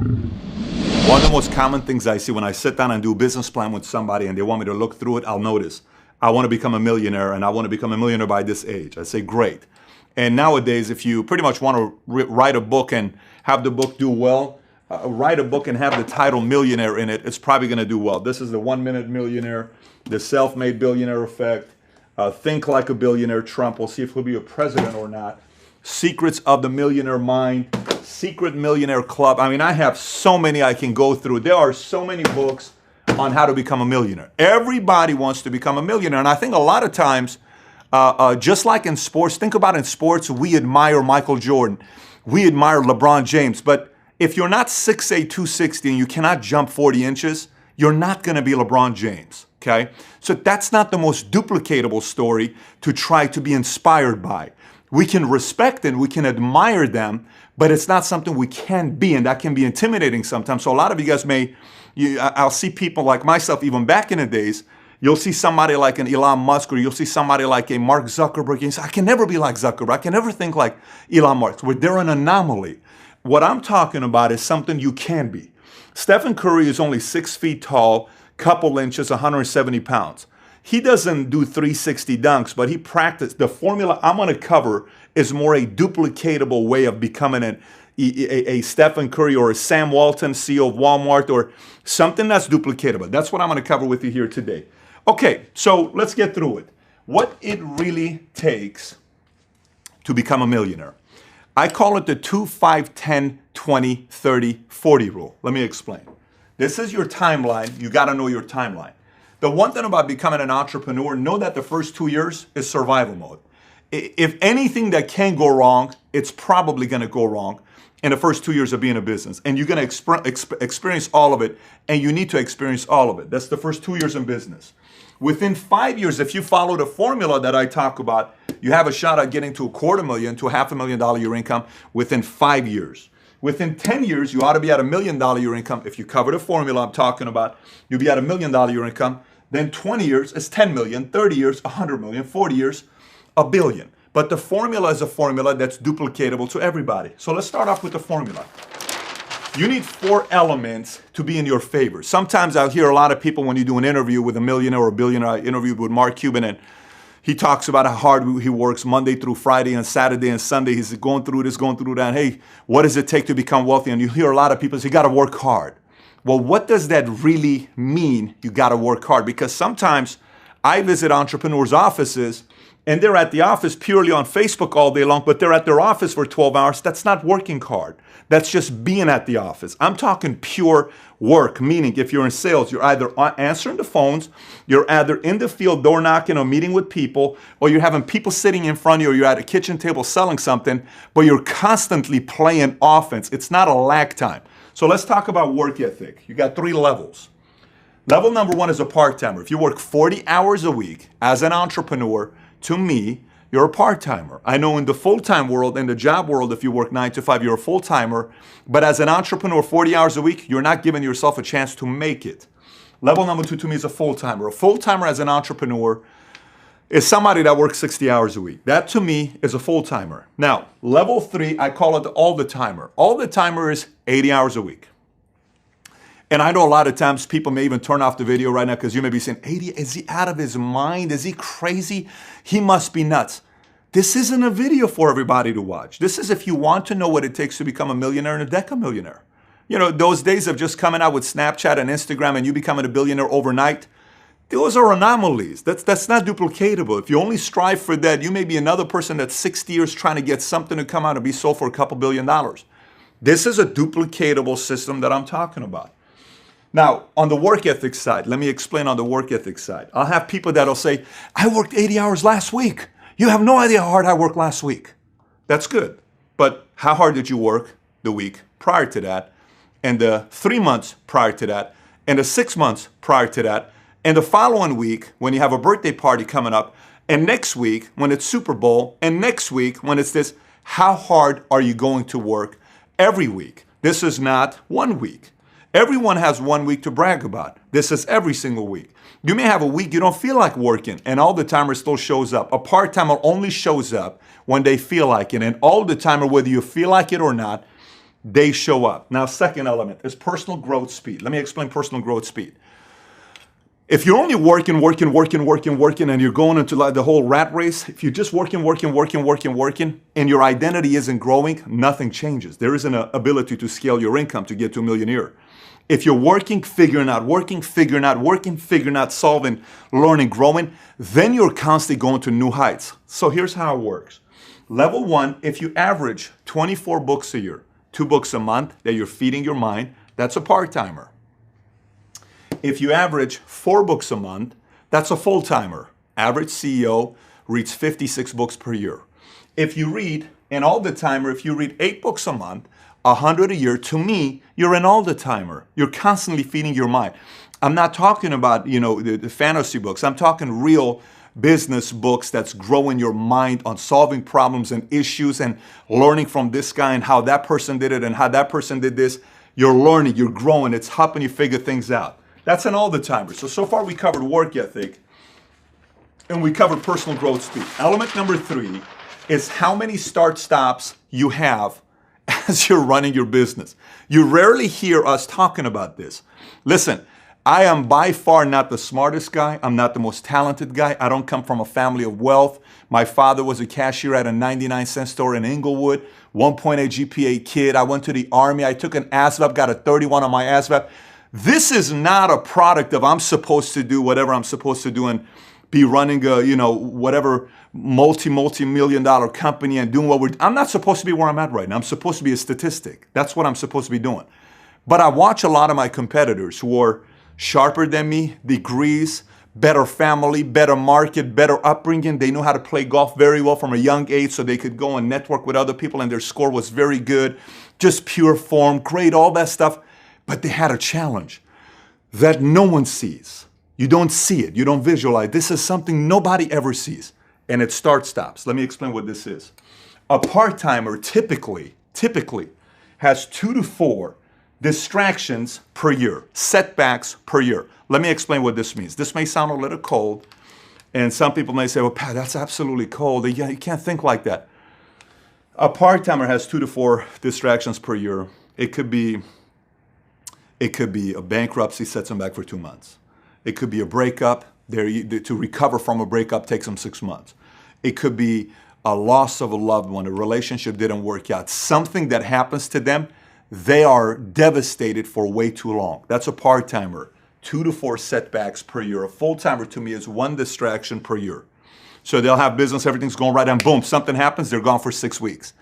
One of the most common things I see when I sit down and do a business plan with somebody and they want me to look through it, I'll notice, I want to become a millionaire and I want to become a millionaire by this age. I say, great. And nowadays, if you pretty much want to write a book and have the book do well, write a book and have the title Millionaire in it, it's probably going to do well. This is the 1 Minute Millionaire, the Self-Made Billionaire Effect, Think Like a Billionaire Trump. We'll see if he'll be a president or not. Secrets of the Millionaire Mind, Secret Millionaire Club. I mean, I have so many I can go through. There are so many books on how to become a millionaire. Everybody wants to become a millionaire. And I think a lot of times, just like in sports, think about in sports, we admire Michael Jordan. We admire LeBron James. But if you're not 6'8", 260 and you cannot jump 40 inches, you're not going to be LeBron James, okay? So that's not the most duplicatable story to try to be inspired by. We can respect and we can admire them, but it's not something we can be, and that can be intimidating sometimes. So a lot of you guys I'll see people like myself, even back in the days, you'll see somebody like an Elon Musk or you'll see somebody like a Mark Zuckerberg, and you say, I can never be like Zuckerberg. I can never think like Elon Musk. Well, they're an anomaly. What I'm talking about is something you can be. Stephen Curry is only 6 feet tall, couple inches, 170 pounds. He doesn't do 360 dunks, but he practiced. The formula I'm going to cover is more a duplicatable way of becoming a Stephen Curry or a Sam Walton, CEO of Walmart, or something that's duplicatable. That's what I'm going to cover with you here today. Okay, so let's get through it. What it really takes to become a millionaire. I call it the 2, 5, 10, 20, 30, 40 rule. Let me explain. This is your timeline. You got to know your timeline. The one thing about becoming an entrepreneur, know that the first 2 years is survival mode. If anything that can go wrong, it's probably going to go wrong in the first 2 years of being a business. And you're going to experience all of it, and you need to experience all of it. That's the first 2 years in business. Within 5 years, if you follow the formula that I talk about, you have a shot at getting to $250,000 to $500,000 your income within 5 years. Within 10 years, you ought to be at $1 million your income. If you cover the formula I'm talking about, you'll be at $1 million your income. Then 20 years is 10 million, 30 years, 100 million, 40 years, $1 billion. But the formula is a formula that's duplicatable to everybody. So let's start off with the formula. You need 4 elements to be in your favor. Sometimes I'll hear a lot of people when you do an interview with a millionaire or a billionaire. I interviewed with Mark Cuban, and he talks about how hard he works Monday through Friday and Saturday and Sunday. He's going through this, going through that. Hey, what does it take to become wealthy? And you hear a lot of people say, you got to work hard. Well, what does that really mean? You got to work hard, because sometimes I visit entrepreneurs' offices and they're at the office purely on Facebook all day long, but they're at their office for 12 hours. That's not working hard. That's just being at the office. I'm talking pure work, meaning if you're in sales, you're either answering the phones, you're either in the field door knocking or meeting with people, or you're having people sitting in front of you, or you're at a kitchen table selling something, but you're constantly playing offense. It's not a lag time. So let's talk about work ethic. You got 3 levels. Level number 1 is a part-timer. If you work 40 hours a week as an entrepreneur, to me, you're a part-timer. I know in the full-time world, in the job world, if you work 9 to 5, you're a full-timer. But as an entrepreneur, 40 hours a week, you're not giving yourself a chance to make it. Level number 2 to me is a full-timer. A full-timer as an entrepreneur is somebody that works 60 hours a week. That to me is a full-timer. Now, level 3, I call it the all-the-timer. All-the-timer is 80 hours a week. And I know a lot of times people may even turn off the video right now because you may be saying, 80, is he out of his mind? Is he crazy? He must be nuts. This isn't a video for everybody to watch. This is if you want to know what it takes to become a millionaire and a decamillionaire. You know, those days of just coming out with Snapchat and Instagram and you becoming a billionaire overnight, those are anomalies. That's not duplicatable. If you only strive for that, you may be another person that's 60 years trying to get something to come out and be sold for a couple $1 billion. This is a duplicatable system that I'm talking about. Now, on the work ethic side, let me explain on the work ethic side. I'll have people that'll say, I worked 80 hours last week. You have no idea how hard I worked last week. That's good. But how hard did you work the week prior to that, and the 3 months prior to that, and the 6 months prior to that, and the following week when you have a birthday party coming up, and next week when it's Super Bowl, and next week when it's this? How hard are you going to work every week? This is not 1 week. Everyone has 1 week to brag about. This is every single week. You may have a week you don't feel like working, and all the timer still shows up. A part-timer only shows up when they feel like it, and all the timer, whether you feel like it or not, they show up. Now, second element is personal growth speed. Let me explain personal growth speed. If you're only working, and you're going into like the whole rat race, if you're just working, and your identity isn't growing, nothing changes. There isn't an ability to scale your income to get to a millionaire. If you're working, figuring out, solving, learning, growing, then you're constantly going to new heights. So here's how it works. Level 1, if you average 24 books a year, 2 books a month that you're feeding your mind, that's a part-timer. If you average 4 books a month, that's a full-timer. Average CEO reads 56 books per year. If you read an all-the-timer, if you read 8 books a month, 100 a year, to me, you're an all-the-timer. You're constantly feeding your mind. I'm not talking about, the fantasy books. I'm talking real business books that's growing your mind on solving problems and issues and learning from this guy and how that person did it and how that person did this. You're learning, you're growing, it's helping you figure things out. That's an all-the-timer. So far we covered work ethic and we covered personal growth speed. Element number 3 is how many start-stops you have as you're running your business. You rarely hear us talking about this. Listen, I am by far not the smartest guy. I'm not the most talented guy. I don't come from a family of wealth. My father was a cashier at a 99-cent store in Inglewood, 1.8 GPA kid. I went to the Army. I took an ASVAB, got a 31 on my ASVAB. This is not a product of I'm supposed to do whatever I'm supposed to do and be running a, whatever multi-million dollar company and doing I'm not supposed to be where I'm at right now. I'm supposed to be a statistic. That's what I'm supposed to be doing. But I watch a lot of my competitors who are sharper than me, degrees, better family, better market, better upbringing. They know how to play golf very well from a young age so they could go and network with other people and their score was very good. Just pure form, great, all that stuff. But they had a challenge that no one sees. You don't see it. You don't visualize. This is something nobody ever sees. And it start-stops. Let me explain what this is. A part-timer typically has 2 to 4 distractions per year, setbacks per year. Let me explain what this means. This may sound a little cold, and some people may say, well, Pat, that's absolutely cold. Yeah, you can't think like that. A part-timer has 2 to 4 distractions per year. It could be a bankruptcy sets them back for 2 months. It could be a breakup. To recover from a breakup takes them 6 months. It could be a loss of a loved one, a relationship didn't work out, something that happens to them, they are devastated for way too long. That's a part-timer, 2 to 4 setbacks per year. A full-timer to me is 1 distraction per year. So they'll have business, everything's going right, and boom, something happens, they're gone for 6 weeks.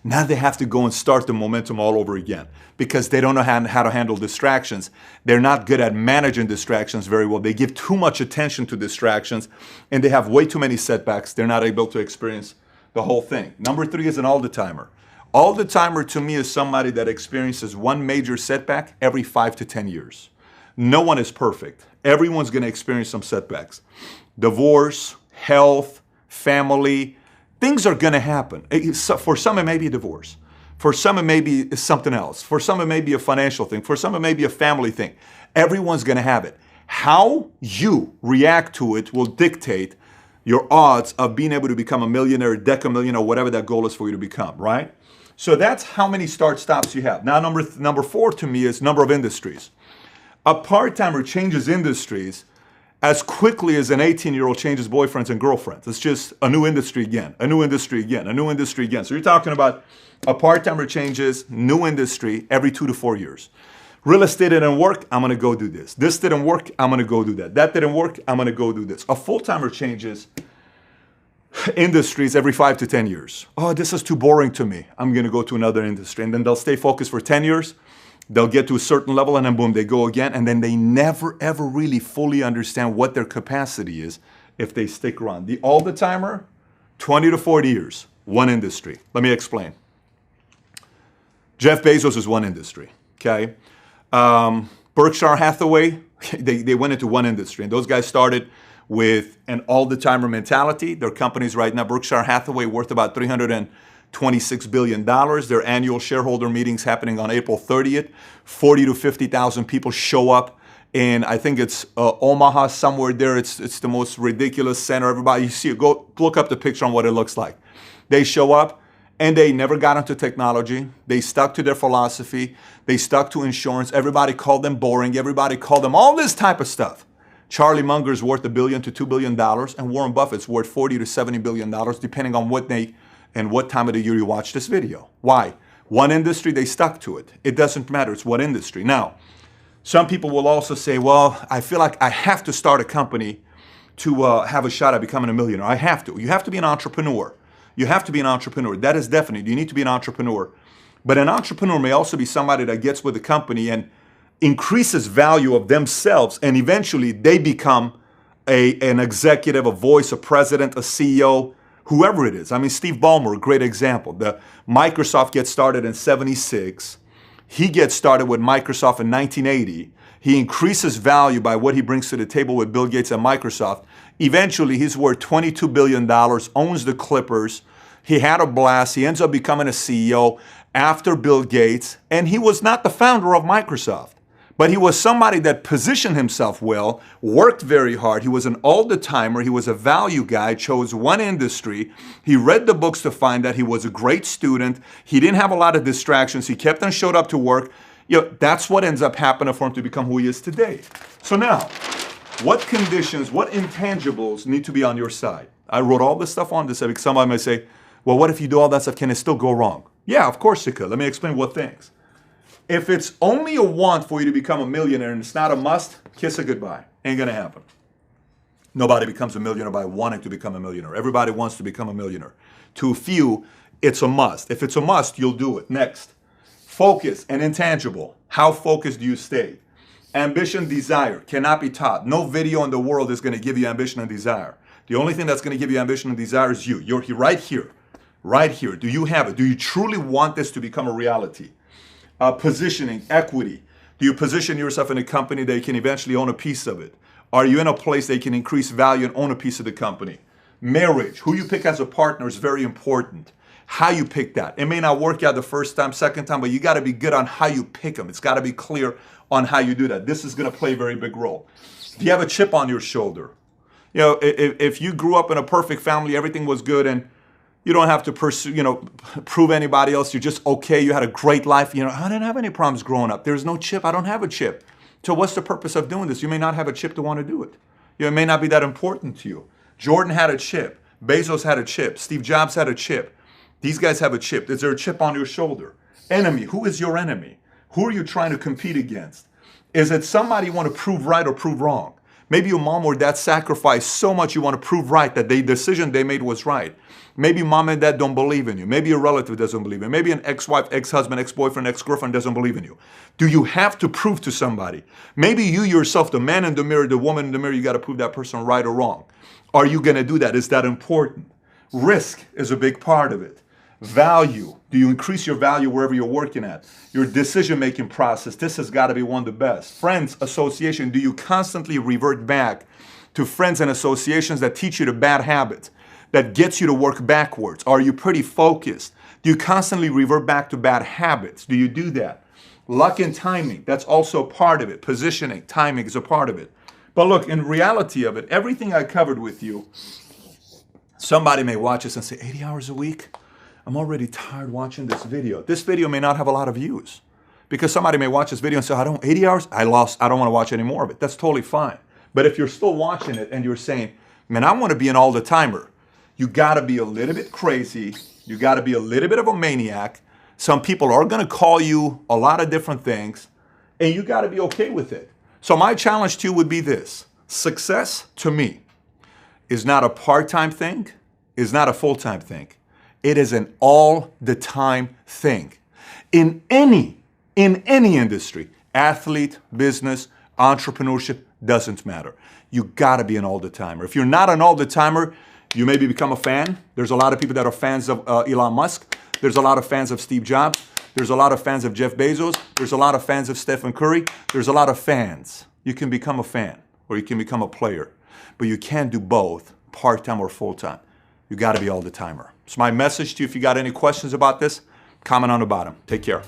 Now they have to go and start the momentum all over again because they don't know how to handle distractions. They're not good at managing distractions very well. They give too much attention to distractions and they have way too many setbacks. They're not able to experience the whole thing. Number 3 is an all-the-timer. All-the-timer to me is somebody that experiences 1 major setback every 5 to 10 years. No one is perfect. Everyone's going to experience some setbacks. Divorce, health, family, things are going to happen. For some, it may be a divorce. For some, it may be something else. For some, it may be a financial thing. For some, it may be a family thing. Everyone's going to have it. How you react to it will dictate your odds of being able to become a millionaire, decamillionaire, whatever that goal is for you to become, right? So that's how many start-stops you have. Now, number 4 to me is number of industries. A part-timer changes industries as quickly as an 18-year-old changes boyfriends and girlfriends. It's just a new industry again, a new industry again, a new industry again. So you're talking about a part-timer changes new industry every 2 to 4 years. Real estate didn't work, I'm gonna go do this. This didn't work, I'm gonna go do that. That didn't work, I'm gonna go do this. A full-timer changes industries every 5 to 10 years. Oh, this is too boring to me. I'm gonna go to another industry. And then they'll stay focused for 10 years. They'll get to a certain level and then boom, they go again. And then they never, ever really fully understand what their capacity is if they stick around. The all-the-timer, 20 to 40 years, 1 industry. Let me explain. Jeff Bezos is 1 industry, okay? Berkshire Hathaway, they went into 1 industry. And those guys started with an all-the-timer mentality. Their company's right now, Berkshire Hathaway, worth about $326 billion. Their annual shareholder meetings happening on April 30th. 40 to 50,000 people show up in, I think it's Omaha, somewhere there. It's the most ridiculous center. Everybody, you see it, go look up the picture on what it looks like. They show up and they never got into technology. They stuck to their philosophy. They stuck to insurance. Everybody called them boring. Everybody called them all this type of stuff. Charlie Munger's worth $1 billion to $2 billion, and Warren Buffett's worth $40 to $70 billion, depending on what day and what time of the year you watch this video. Why? One industry, they stuck to it. It doesn't matter. It's what industry. Now, some people will also say, well, I feel like I have to start a company to have a shot at becoming a millionaire. I have to. You have to be an entrepreneur. You have to be an entrepreneur. That is definite. You need to be an entrepreneur. But an entrepreneur may also be somebody that gets with a company and increases value of themselves, and eventually they become an executive, a voice, a president, a CEO, whoever it is. I mean, Steve Ballmer, a great example. The Microsoft gets started in '76. He gets started with Microsoft in 1980. He increases value by what he brings to the table with Bill Gates and Microsoft. Eventually, he's worth $22 billion, owns the Clippers. He had a blast. He ends up becoming a CEO after Bill Gates, and he was not the founder of Microsoft. But he was somebody that positioned himself well, worked very hard. He was an all-the-timer. He was a value guy, chose one industry. He read the books to find that. He was a great student. He didn't have a lot of distractions. He kept and showed up to work. You know, that's what ends up happening for him to become who he is today. So now, what conditions, what intangibles need to be on your side? I wrote all this stuff on this because somebody may say, well, what if you do all that stuff? Can it still go wrong? Yeah, of course it could. Let me explain what things. If it's only a want for you to become a millionaire and it's not a must, kiss it goodbye. Ain't gonna happen. Nobody becomes a millionaire by wanting to become a millionaire. Everybody wants to become a millionaire. To a few, it's a must. If it's a must, you'll do it. Next, focus and intangible. How focused do you stay? Ambition, desire cannot be taught. No video in the world is gonna give you ambition and desire. The only thing that's gonna give you ambition and desire is you. You're right here. Right here. Do you have it? Do you truly want this to become a reality? Positioning, equity. Do you position yourself in a company that you can eventually own a piece of it? Are you in a place that you can increase value and own a piece of the company? Marriage, who you pick as a partner is very important. How you pick that. It may not work out the first time, second time, but you got to be good on how you pick them. It's got to be clear on how you do that. This is going to play a very big role. Do you have a chip on your shoulder? You know, if you grew up in a perfect family, everything was good, and you don't have to pursue, prove anybody else. You're just okay. You had a great life. I didn't have any problems growing up. There's no chip. I don't have a chip. So what's the purpose of doing this? You may not have a chip to want to do it. It may not be that important to you. Jordan had a chip. Bezos had a chip. Steve Jobs had a chip. These guys have a chip. Is there a chip on your shoulder? Enemy. Who is your enemy? Who are you trying to compete against? Is it somebody you want to prove right or prove wrong? Maybe your mom or dad sacrificed so much you want to prove right that the decision they made was right. Maybe mom and dad don't believe in you. Maybe a relative doesn't believe in you. Maybe an ex-wife, ex-husband, ex-boyfriend, ex-girlfriend doesn't believe in you. Do you have to prove to somebody? Maybe you yourself, the man in the mirror, the woman in the mirror, you got to prove that person right or wrong. Are you going to do that? Is that important? Risk is a big part of it. Value. Do you increase your value wherever you're working at? Your decision-making process. This has got to be one of the best. Friends, association. Do you constantly revert back to friends and associations that teach you the bad habits, that gets you to work backwards? Are you pretty focused? Do you constantly revert back to bad habits? Do you do that? Luck and timing, that's also part of it. Positioning, timing is a part of it. But look, in reality of it, everything I covered with you, somebody may watch this and say, 80 hours a week? I'm already tired watching this video. This video may not have a lot of views because somebody may watch this video and say, 80 hours? I don't want to watch any more of it. That's totally fine. But if you're still watching it and you're saying, man, I want to be an all-the-timer, you got to be a little bit crazy. You got to be a little bit of a maniac. Some people are going to call you a lot of different things, and you got to be okay with it. So my challenge to you would be this. Success, to me, is not a part-time thing, is not a full-time thing. It is an all-the-time thing. In any industry, athlete, business, entrepreneurship, doesn't matter. You got to be an all-the-timer. If you're not an all-the-timer, you maybe become a fan. There's a lot of people that are fans of Elon Musk. There's a lot of fans of Steve Jobs. There's a lot of fans of Jeff Bezos. There's a lot of fans of Stephen Curry. There's a lot of fans. You can become a fan or you can become a player, but you can't do both, part-time or full-time. You got to be all-the-timer. So my message to you, if you got any questions about this, comment on the bottom. Take care.